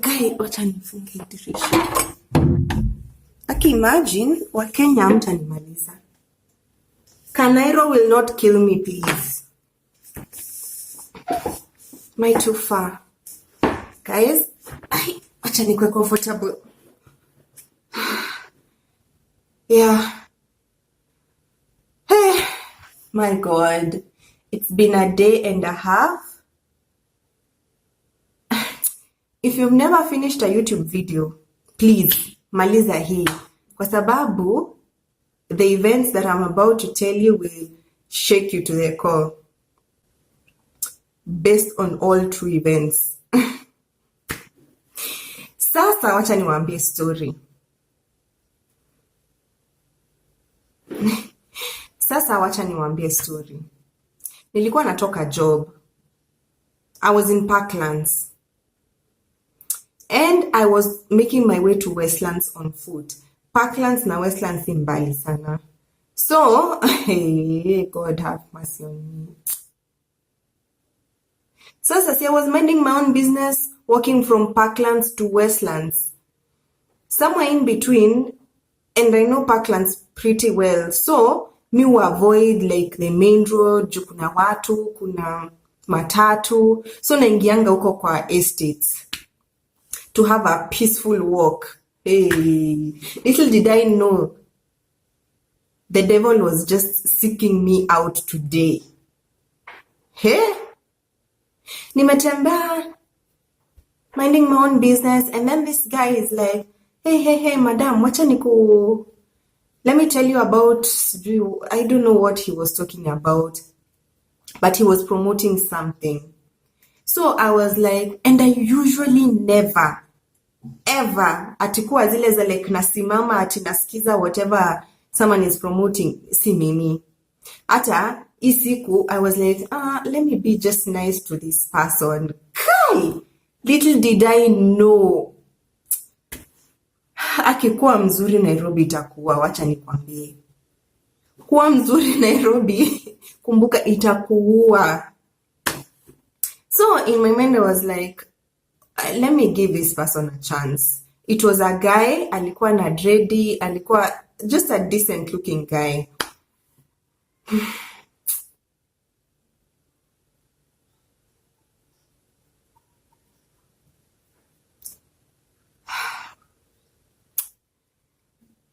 Guy, wacha nifunge dirisha. Imagine Wakenya hamtanimaliza. Kanairo will not kill me, please. Am I too far? Guys, wacha nikwe comfortable. Yeah. Hey, my God. It's been a day and a half. If you've never finished a YouTube video, please, maliza hii. Kwa sababu, the events that I'm about to tell you will shake you to the core. Based on all true events. Sasa wacha niwaambie story. Nilikuwa natoka job. I was in Parklands. And I was making my way to Westlands on foot. Parklands na Westlands si mbali sana. So, hey, God have mercy on me. So, I was minding my own business, walking from Parklands to Westlands. Somewhere in between, and I know Parklands pretty well. So, me will avoid like the main road, juu kuna watu, kuna matatu. So, naingianga huko kwa estates to have a peaceful walk. Hey, little did I know, the devil was just seeking me out today. Hey, nimetembea, minding my own business, and then this guy is like, hey, madam, wacha niku, let me tell you about, I don't know what he was talking about, but he was promoting something. So I was like, and I usually never, ever, atikuwa zile za like nasimama ati nasikiza whatever someone is promoting, si mimi. Ata, isiku, I was like, let me be just nice to this person. Kai! Little did I know. Akikuwa mzuri Nairobi itakuwa, wacha nikwambie. Kuwa mzuri Nairobi, kumbuka itakuwa. So in my mind I was like, let me give this person a chance. It was a guy, alikuwa na dready, alikuwa just a decent looking guy.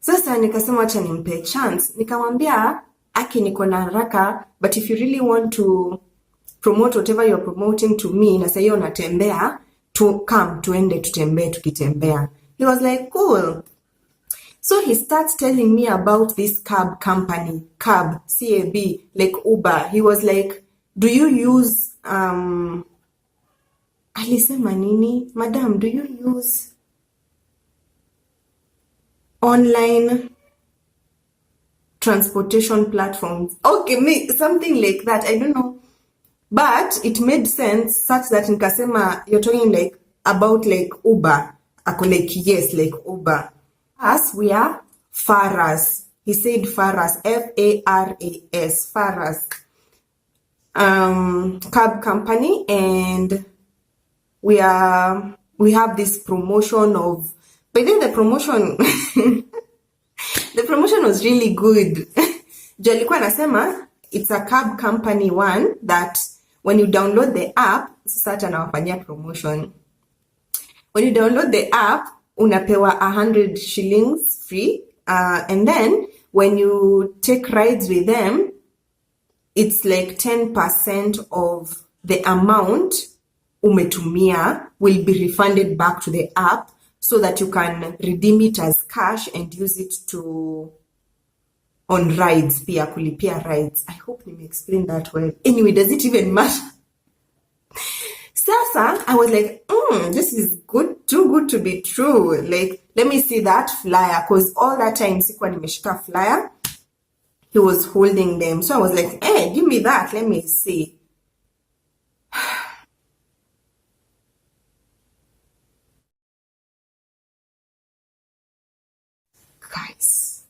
Sasa nikasema acha nimpe chance. Nikamwambia, aki niko na haraka, but if you really want to promote whatever you're promoting to me, na sasa hiyo natembea, to come, tuende tutembee tukitembea. He was like, cool. So he starts telling me about this cab company, cab, C-A-B, like Uber. He was like, do you use, alisema nini? Madam, do you use online transportation platforms? Okay, something like that. I don't know. But it made sense such that nikasema, you're talking like about like Uber. Ako like, yes, like Uber. Us, we are Faras. He said Faras, F-A-R-A-S, Faras. Cab company, and we have this promotion of, but then the promotion, the promotion was really good. Jalikuwa nasema, it's a cab company one that when you download the app, sasa anawafanyia promotion. When you download the app, unapewa 100 shillings free. And then when you take rides with them, it's like 10% of the amount umetumia will be refunded back to the app so that you can redeem it as cash and use it to on rides, pia kulipia rides. I hope you explain that well. Anyway, does it even matter? Sasa, I was like, this is good, too good to be true. Like, let me see that flyer. Because all that time, sikuwa nimeshika flyer, he was holding them. So I was like, hey, give me that. Let me see. Guys.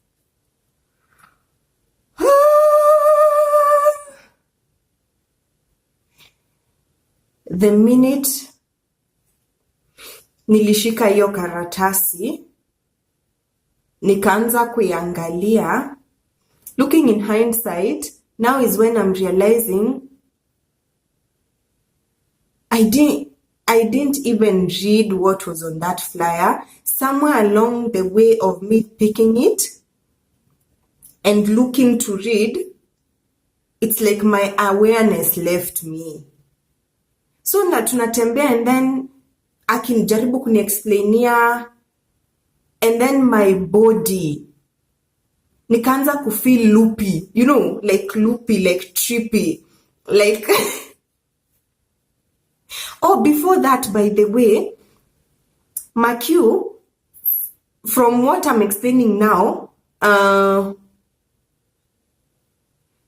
The minute nilishika hiyo karatasi, nikaanza kuiangalia. Looking in hindsight, now is when I'm realizing I didn't even read what was on that flyer. Somewhere along the way of me picking it and looking to read, it's like my awareness left me. So na tunatembea, and then akinijaribu kuniexplainia, and then my body nikaanza kufeel loopy, like loopy, like trippy, like oh, before that, by the way, Q, from what I'm explaining now,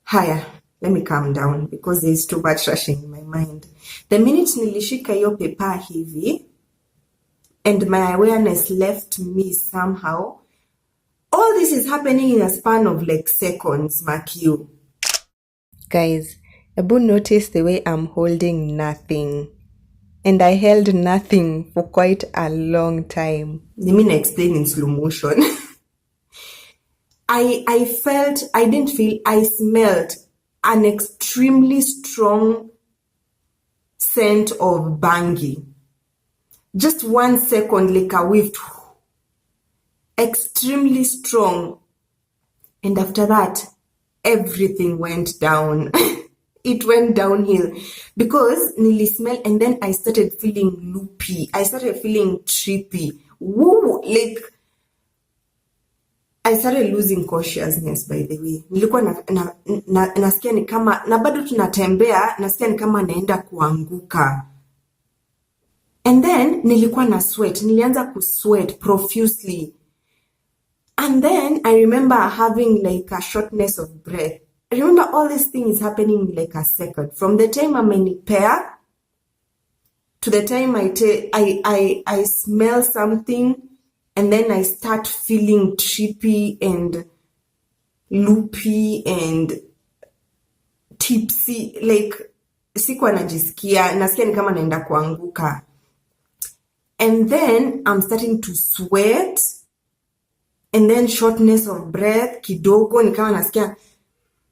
higher, let me calm down because there's too much rushing in my mind. The minute nilishika hiyo paper hivi, and my awareness left me somehow, all this is happening in a span of like seconds, Q. Guys, Abu noticed the way I'm holding nothing. And I held nothing for quite a long time. Let me explain in slow motion. I smelled an extremely strong scent of bangi. Just 1 second, like a whiff. Extremely strong. And after that, everything went down. It went downhill because nili smell, and then I started feeling loopy. I started feeling trippy. Woo! Like, I started losing consciousness, by the way. Nilikuwa nasikia ni kama, na bado tunatembea, nasikia ni kama naenda kuanguka. And then nilikuwa na sweat. Nilianza kusweat profusely. And then I remember having like a shortness of breath. I remember all these things happening in like a second. From the time I'm in pair to the time I smell something, and then I start feeling trippy and loopy and tipsy, like sikuwa najisikia, nasikia ni kama naenda kuanguka. And then I'm starting to sweat, and then shortness of breath kidogo, ni kama nasikia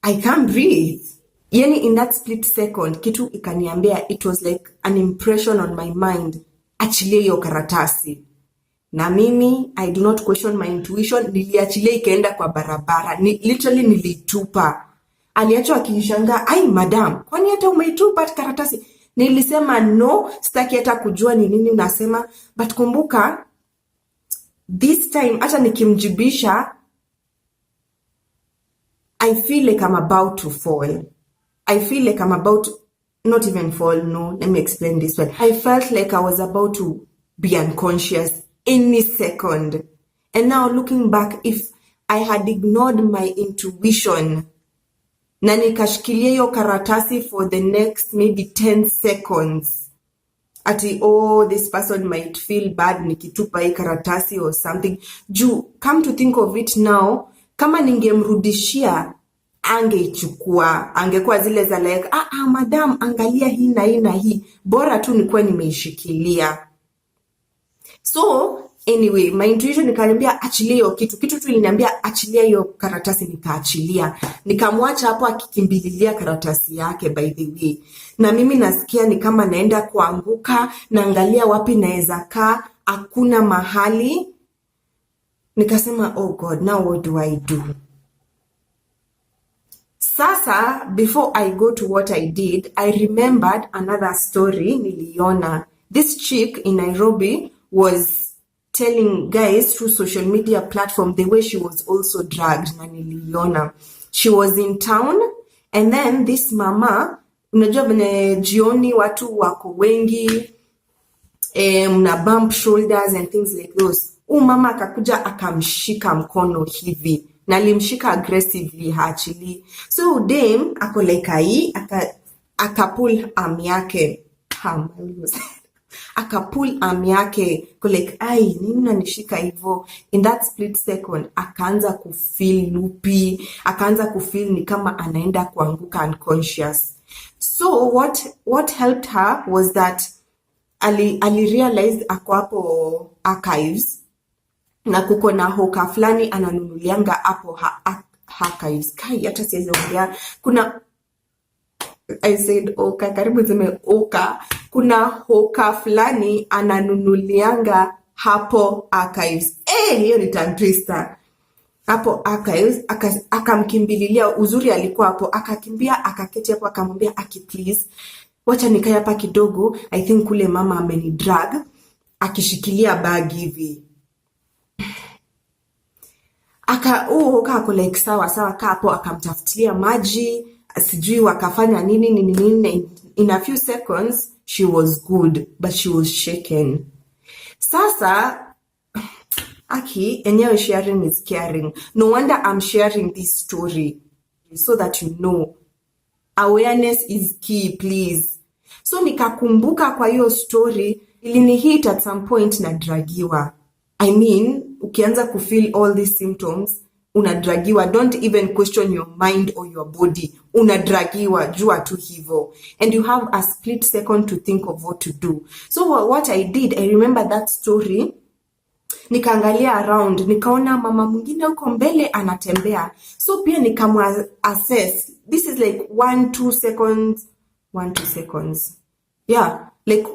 I can't breathe. Yani in that split second, kitu ikaniambia, it was like an impression on my mind, achilie hiyo karatasi. Na mimi, I do not question my intuition, niliachilia ikaenda kwa barabara. Literally nilitupa. Aliacho akinishangaa, ai madam, kwani hata umeitupa karatasi? Nilisema no, sitaki hata kujua ni nini unasema. But kumbuka, this time, hata nikimjibisha, I feel like I'm about to fall. I feel like I'm about to, not even fall, no, let me explain this one. I felt like I was about to be unconscious any second. And now looking back, if I had ignored my intuition, na nikashikilia hiyo karatasi for the next maybe 10 seconds, ati, oh, this person might feel bad nikitupa hii karatasi or something. Come to think of it now, kama ningemrudishia, angeichukua, angekuwa zile za like, madam, angalia hii na hii na hii, bora tu nikuwa nimeishikilia. So anyway, my intuition ikaniambia achilia hiyo kitu tu iliniambia achilia hiyo karatasi, nikaachilia. Nikamwacha hapo akikimbililia karatasi yake, by the way. Na mimi nasikia ni kama naenda kuanguka, naangalia wapi naweza kaa, hakuna mahali. Nikasema, oh God, now what do I do? Sasa, before I go to what I did, I remembered another story niliona. This chick in Nairobi was telling guys through social media platform the way she was also drugged na niliona. She was in town, and then this mama, unajua vile jioni watu wako wengi, mna bump shoulders and things like those. Mama akakuja akamshika mkono hivi, na alimshika aggressively actually. So dame ako like hii, akapull arm yake. Akapull arm yake ko like, ai, nini unanishika hivyo? In that split second akaanza kufeel loopy, akaanza kufeel ni kama anaenda kuanguka unconscious. So what helped her was that ali realize ako hapo archives na kuko na hoka fulani ananunulianga hapo archives. Kai, hata siwezi ongea. Kuna I said oka, karibu zime oka. Kuna hoka fulani ananunulianga hapo archives. Hiyo ni tongue twister. Hapo archives, akamkimbililia. Uzuri alikuwa hapo, akakimbia, akaketi hapo, akamwambia aki please, wacha nikae hapa kidogo, I think kule mama ameni drag, akishikilia bag hivi. Ako like sawa kaa hapo, akamtafutilia maji, sijui wakafanya nini. In a few seconds she was good, but she was shaken. Sasa Aki, enyewe sharing is caring. No wonder I'm sharing this story so that you know awareness is key, please. So nikakumbuka kwa hiyo story, ilinihit at some point na dragiwa. I mean, ukianza kufeel all these symptoms, unadragiwa. Don't even question your mind or your body. Unadragiwa, jua tu hivo. And you have a split second to think of what to do. So what I did, I remember that story, nikaangalia around, nikaona mama mwingine huko mbele anatembea. So pia nikamu assess. This is like 1-2 seconds. Yeah, like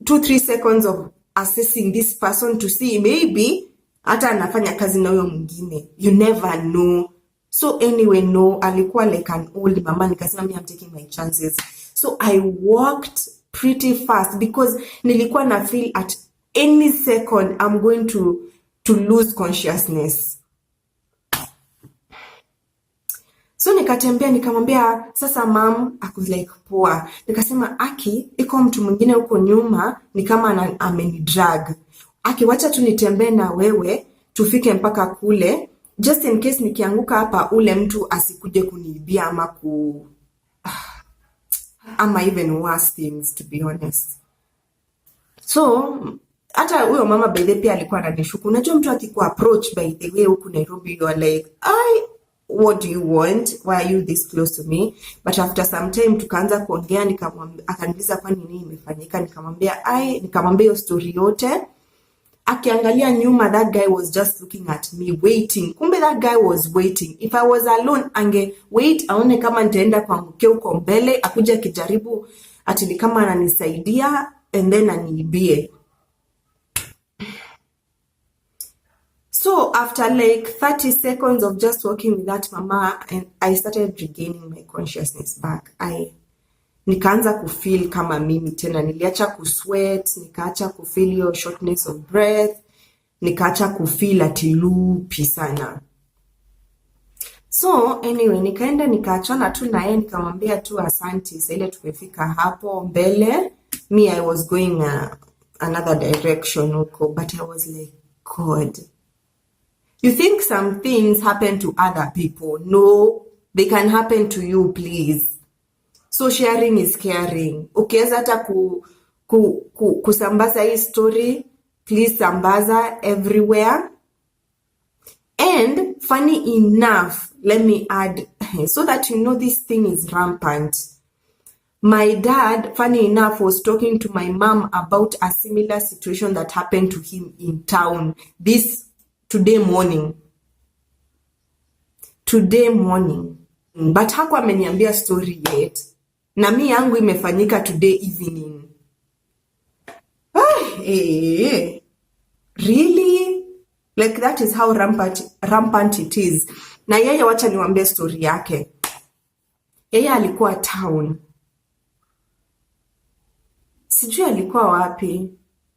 2-3 seconds of assessing this person to see maybe hata anafanya kazi na huyo mwingine. You never know. So anyway, no, alikuwa like an old mama. Nikasema I'm taking my chances. So I walked pretty fast because nilikuwa na feel at any second I'm going to lose consciousness. So nikatembea, nikamwambia sasa mom, I was like poa. Nikasema Aki, iko mtu mwingine huko nyuma ni kama ameni drag. Aki, wacha tu nitembee na wewe tufike mpaka kule, just in case nikianguka hapa ule mtu asikuje kuniibia ama even worse things, to be honest. So hata huyo mama by the pia alikuwa ananishuku. Unajua mtu akikuwa approach by the way huku Nairobi, you are like, what do you want? Why are you this close to me? But after some time tukaanza kuongea, akaniuliza kwa nini imefanyika, nikamwambia hiyo story yote. Akiangalia nyuma, that guy was just looking at me waiting. Kumbe that guy was waiting. If I was alone, ange wait aone kama nitaenda kuangukia huko mbele, akuja kijaribu ati kama ananisaidia and then aniibie. So after like 30 seconds of just walking with that mama, and I started regaining my consciousness back. Nikaanza kufeel kama mimi tena, niliacha kusweat, nikaacha kufeel your shortness of breath, nikaacha kufeel atilupi sana. So anyway, nikaenda nikaachana tu na yeye, nikamwambia tu asante. Sasa ile tumefika hapo mbele, me I was going another direction huko, but I was like, God, you think some things happen to other people? No, they can happen to you, please. So sharing is caring. Ukiweza hata kusambaza hii story, please sambaza everywhere. And funny enough, let me add, so that you know this thing is rampant. My dad, funny enough, was talking to my mom about a similar situation that happened to him in town today morning. But hakuwa ameniambia story yet. Na mi yangu imefanyika today evening. Really? Like that is how rampant it is. Na yeye wacha niwaambie story yake. Yeye alikuwa town. Sijui alikuwa wapi,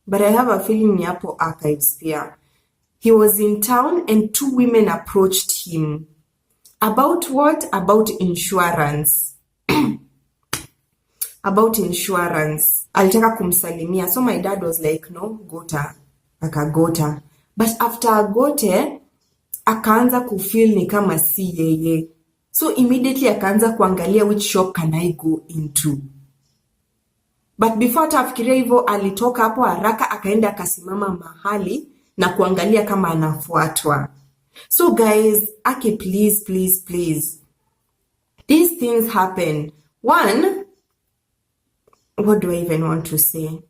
but I have a feeling ni hapo archives pia. He was in town and 2 women approached him. About what? About insurance. About insurance. Alitaka kumsalimia. So my dad was like, no, gota. Akagota. But after agote, akaanza kufeel ni kama si yeye. So immediately akaanza kuangalia which shop can I go into. But before tafikiria hivyo, alitoka hapo haraka, akaenda akasimama mahali na kuangalia kama anafuatwa. So guys, Aki, please. These things happen. One, what do I even want to say?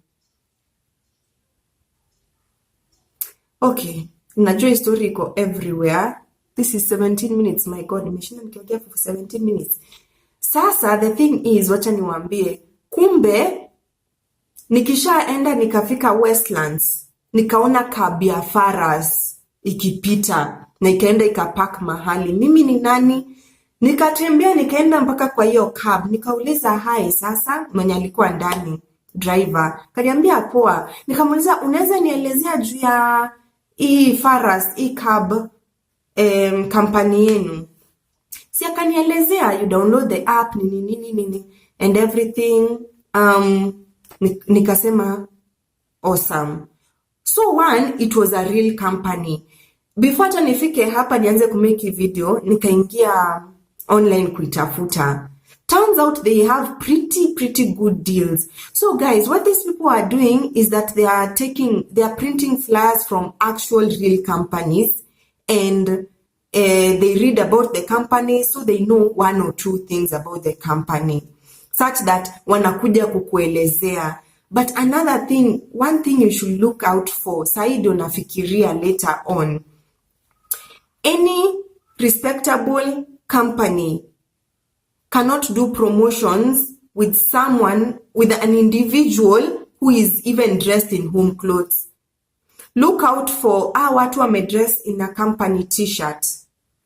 Okay, najua hii story iko everywhere. This is 17 minutes, my god, nimeshinda nikiongea for 17 minutes. Sasa the thing is, wacha niwaambie, kumbe nikishaenda nikafika Westlands, nikaona cab ya Faras ikipita na ikaenda ikapark mahali. Mimi ni nani? Nikatembea nikaenda mpaka kwa hiyo cab, nikauliza hi. Sasa mwenye alikuwa ndani, driver, kaniambia poa. Nikamuuliza, unaweza nielezea juu ya hii Faras, hii cab company yenu? Si akanielezea, you download the app nini and everything. Nikasema awesome. So one, it was a real company. Before hata nifike hapa nianze kumake video, nikaingia online kuitafuta. Turns out they have pretty good deals. So guys, what these people are doing is that they are printing flyers from actual real companies, and they read about the company, so they know one or two things about the company, such that wanakuja kukuelezea. But another thing, one thing you should look out for, saidi unafikiria later on, any respectable company cannot do promotions with someone, with an individual who is even dressed in home clothes. Look out for watu wamedress in a company t-shirt.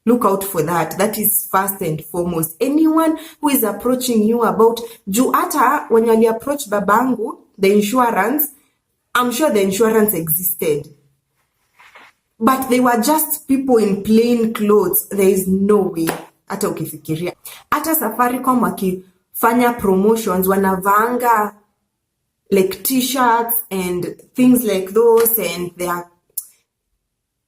Look out for that. That is first and foremost. Anyone who is approaching you about, juu hata when you approach babangu, the insurance, I'm sure the insurance existed. But they were just people in plain clothes. There is no way. Hata ukifikiria. Hata Safaricom wakifanya promotions, wanavanga like t-shirts and things like those, and they are,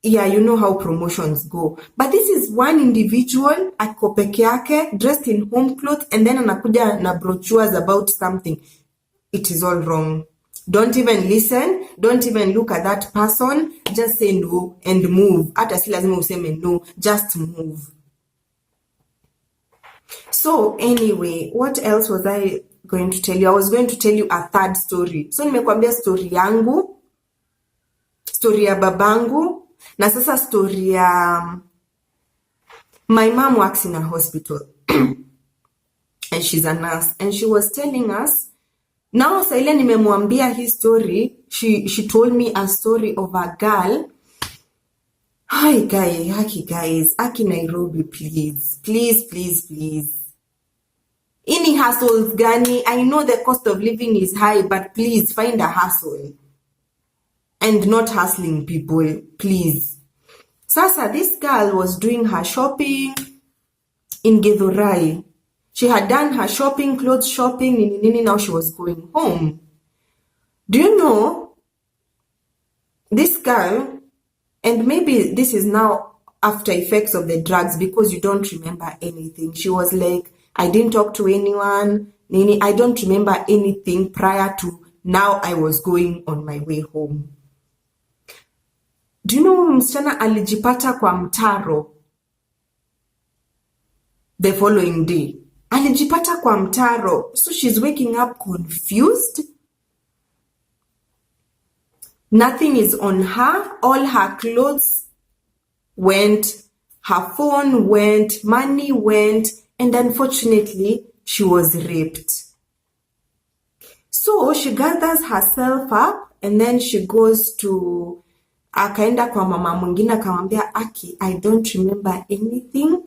yeah, you know how promotions go. But this is one individual ako peke yake, dressed in home clothes, and then anakuja na brochures about something. It is all wrong. Don't even listen. Don't even look at that person. Just say no and move. Hata si lazima useme no. Just move. So anyway, what else was I going to tell you? I was going to tell you a third story. So nimekwambia story yangu, story ya babangu, na sasa story ya my mom works in a hospital and she's a nurse, and she was telling us, now sa ile nimemwambia hii story, she told me a story of a girl. Hi guys, Aki Nairobi, please. Ini hustles gani? I know the cost of living is high, but please find a hustle and not hustling people, please. Sasa, this girl was doing her shopping in Githurai. She had done her shopping, clothes shopping, now she was going home. Do you know, this girl, and maybe this is now after effects of the drugs because you don't remember anything. She was like, I didn't talk to anyone, I don't remember anything prior to now. I was going on my way home. Do you know msichana alijipata kwa mtaro the following day? Alijipata kwa mtaro. So she's waking up confused. Nothing is on her. All her clothes went, her phone went, money went, and unfortunately, she was raped. So she gathers herself up, and then she goes to, akaenda kwa mama mwingine akamwambia, Aki, I don't remember anything,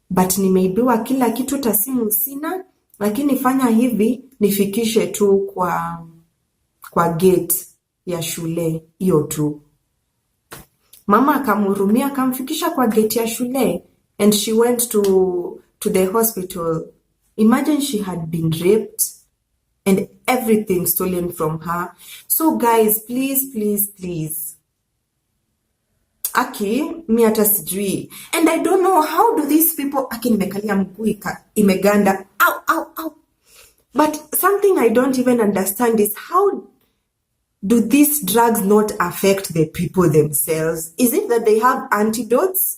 but nimeibiwa kila kitu, tasimu sina, lakini fanya hivi, nifikishe tu kwa gate ya shule, hiyo tu. Mama akamhurumia, akamfikisha kwa gate ya shule, and she went to the hospital. Imagine she had been raped and everything stolen from her. So guys, please. Aki, mi hata sijui. And I don't know, how do these people, Aki nimekalia mguu imeganda. Ow. But something I don't even understand is, how do these drugs not affect the people themselves? Is it that they have antidotes?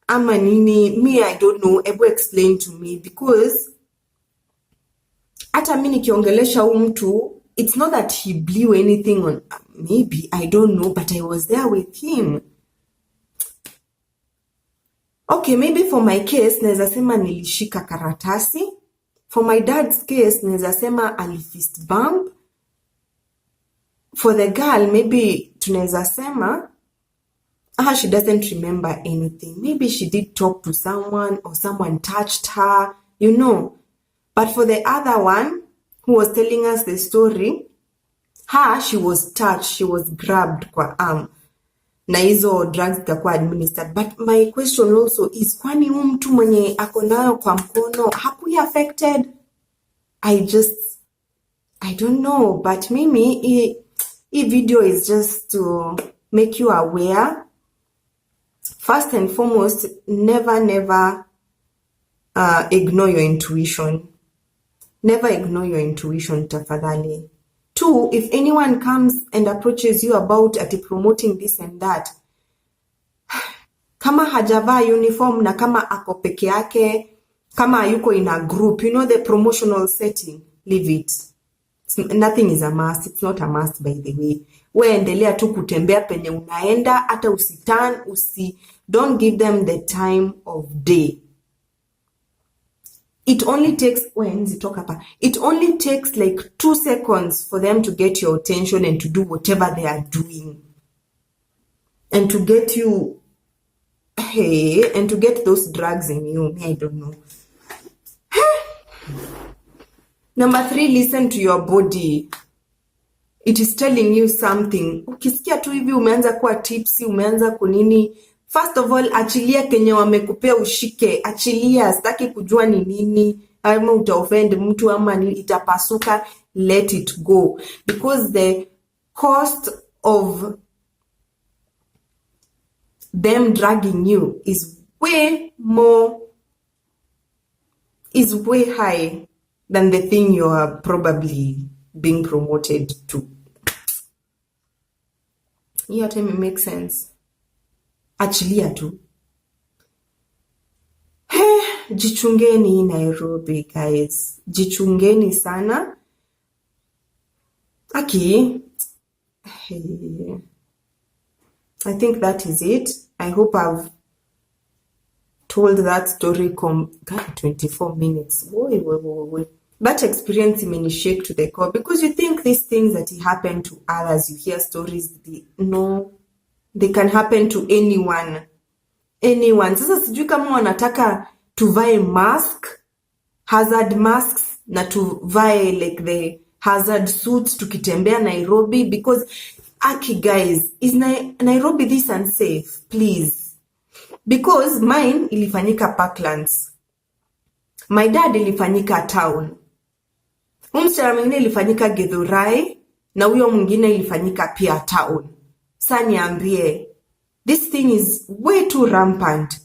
Ama nini? Me, I don't know. Ebu explain to me, because hata mimi nikiongelesha mtu it's not that he blew anything on, maybe, I don't know, but I was there with him. Okay, maybe for my case, naweza sema nilishika karatasi. For my dad's case, naweza sema alifist bump. For the girl, maybe tunaweza sema, she doesn't remember anything. Maybe she did talk to someone or someone touched her, you know. But for the other one who was telling us the story, she was touched, she was grabbed kwa arm. Na hizo drugs zitakuwa administered. But my question also is, kwani mtu mwenye ako nayo kwa mkono hakuwa affected? I don't know. But mimi, hii video is just to make you aware. First and foremost, never ignore your intuition. Never ignore your intuition, tafadhali. 2, if anyone comes and approaches you about promoting this and that, kama hajavaa uniform na kama ako peke yake, kama yuko in a group, you know, the promotional setting, leave it. Nothing is a must. It's not a must, by the way. We endelea tu kutembea penye unaenda, hata don't give them the time of day. It only takes, it only takes like 2 seconds for them to get your attention and to do whatever they are doing. And to get you, and to get those drugs in you. I don't know. Number 3, listen to your body. It is telling you something. Ukisikia tu hivi umeanza kuwa tipsy, umeanza kunini, first of all, achilia kenye wamekupea ushike. Achilia, sitaki kujua ni nini, ama utaoffend mtu ama itapasuka. Let it go. Because the cost of them dragging you is way high than the thing you are probably being promoted to. Hiyo hata make sense. Achilia tu. Jichungeni Nairobi, guys. Jichungeni sana. I think that is it. I hope I've told that story 24 minutes. Whoa. That experience imenishake to the core, because you think these things that happen to others, you hear stories, they can happen to anyone. Sasa sijui kama wanataka tuvae mask, hazard masks, na tuvae like the hazard suits tukitembea Nairobi, because guys, is Nairobi this unsafe? Please. Because mine ilifanyika Parklands. My dad ilifanyika town. Msichana mwingine ilifanyika Githurai, na huyo mwingine ilifanyika pia town. Sasa niambie, this thing is way too rampant.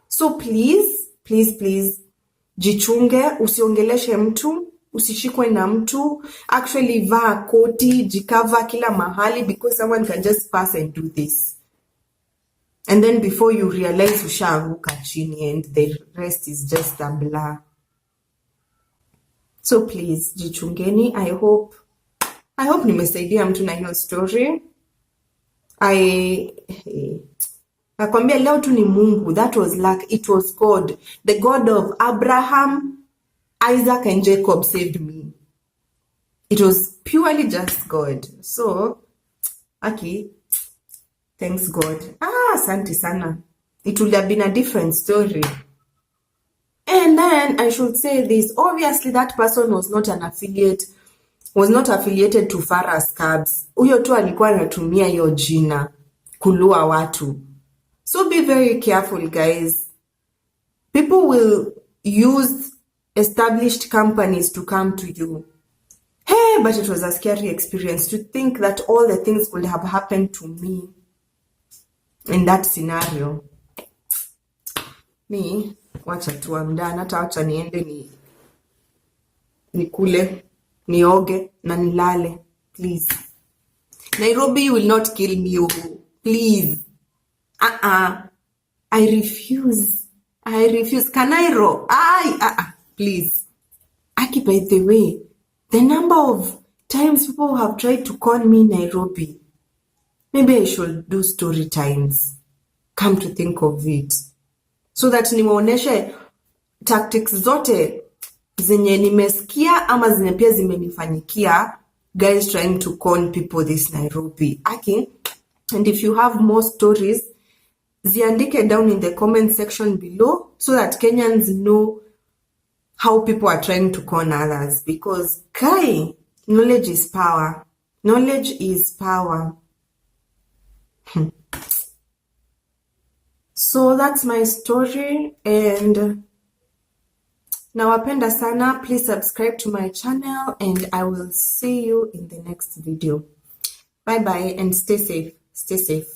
So please, jichunge, usiongeleshe mtu, usishikwe na mtu. Actually, vaa koti, jikava kila mahali, because someone can just pass and do this. And then before you realize, ushaanguka chini, and the rest is just a blur. So please, jichungeni. I hope nimesaidia mtu na hiyo story. Nakwambia leo tu ni Mungu. That was luck. It was God. The God of Abraham, Isaac, and Jacob saved me. It was purely just God. So, thanks God. Asante sana. It would have been a different story. And then I should say this. Obviously, that person was not affiliated to Farah Scabs. Huyo tu alikuwa anatumia hiyo jina kulua watu. So be very careful, guys. People will use established companies to come to you. Hey, but it was a scary experience to think that all the things could have happened to me in that scenario. Me, wacha tu, I'm done. Hata wacha niende nikule, nioge, na nilale. Please. Nairobi will not kill me, please. I refuse. Kanairo. Please. By the way, The number of times people have tried to con me Nairobi. Maybe I should do story times. Come to think of it. So that niwaoneshe tactics zote zenye nimesikia ama zenye pia zimenifanyikia guys trying to con people this Nairobi. Okay. And if you have more stories, ziandike down in the comment section below so that Kenyans know how people are trying to con others. Because, knowledge is power. Knowledge is power. So that's my story, and nawapenda sana. Please subscribe to my channel, and I will see you in the next video. Bye bye, and stay safe. Stay safe.